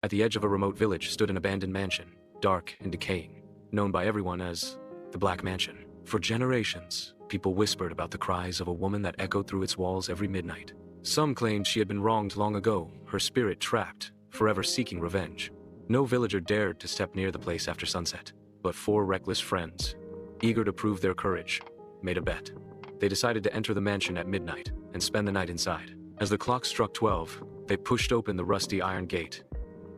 At the edge of a remote village stood an abandoned mansion, dark and decaying, known by everyone as the Black Mansion. For generations, people whispered about the cries of a woman that echoed through its walls every midnight. Some claimed she had been wronged long ago, her spirit trapped, forever seeking revenge. No villager dared to step near the place after sunset, but four reckless friends, eager to prove their courage, made a bet. They decided to enter the mansion at midnight and spend the night inside. As the clock struck 12, they pushed open the rusty iron gate.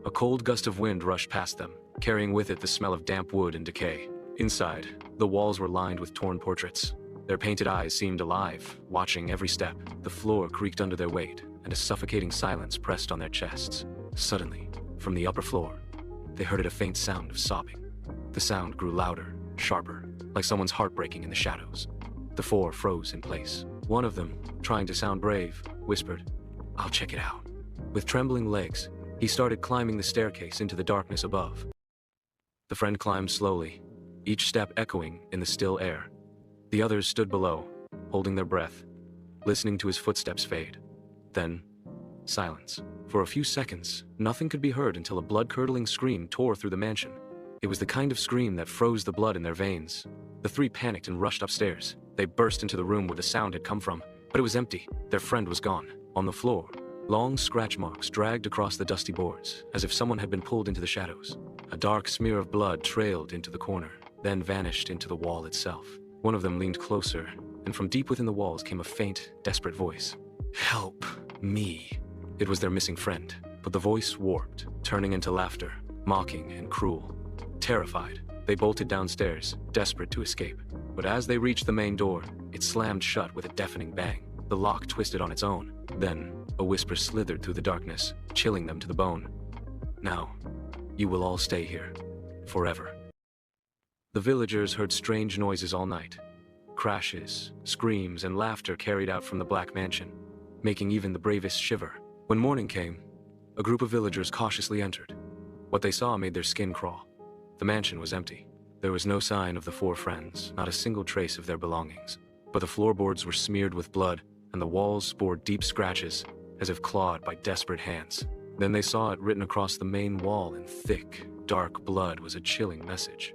A cold gust of wind rushed past them, carrying with it the smell of damp wood and decay. Inside, the walls were lined with torn portraits. Their painted eyes seemed alive, watching every step. The floor creaked under their weight, and a suffocating silence pressed on their chests. Suddenly, from the upper floor, they heard a faint sound of sobbing. The sound grew louder, sharper, like someone's heart breaking in the shadows. The four froze in place. One of them, trying to sound brave, whispered, "I'll check it out." With trembling legs, he started climbing the staircase into the darkness above. The friend climbed slowly, each step echoing in the still air. The others stood below, holding their breath, listening to his footsteps fade. Then, silence. For a few seconds, nothing could be heard until a blood-curdling scream tore through the mansion. It was the kind of scream that froze the blood in their veins. The three panicked and rushed upstairs. They burst into the room where the sound had come from, but it was empty. Their friend was gone. On the floor, long scratch marks dragged across the dusty boards, as if someone had been pulled into the shadows. A dark smear of blood trailed into the corner, then vanished into the wall itself. One of them leaned closer, and from deep within the walls came a faint, desperate voice. "Help me." It was their missing friend, but the voice warped, turning into laughter, mocking and cruel. Terrified, they bolted downstairs, desperate to escape. But as they reached the main door, it slammed shut with a deafening bang. The lock twisted on its own. Then, a whisper slithered through the darkness, chilling them to the bone. "Now, you will all stay here, forever." The villagers heard strange noises all night. Crashes, screams, and laughter carried out from the Black Mansion, making even the bravest shiver. When morning came, a group of villagers cautiously entered. What they saw made their skin crawl. The mansion was empty. There was no sign of the four friends, not a single trace of their belongings. But the floorboards were smeared with blood, and the walls bore deep scratches, as if clawed by desperate hands. Then they saw it written across the main wall in thick, dark blood was a chilling message.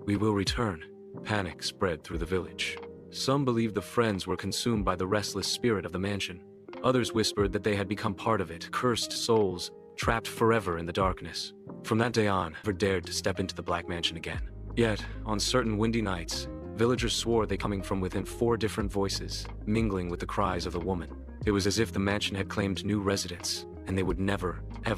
"We will return." Panic spread through the village. Some believed the friends were consumed by the restless spirit of the mansion. Others whispered that they had become part of it, cursed souls, trapped forever in the darkness. From that day on, never dared to step into the Black Mansion again. Yet, on certain windy nights, villagers swore they coming from within four different voices, mingling with the cries of the woman. It was as if the mansion had claimed new residents, and they would never, ever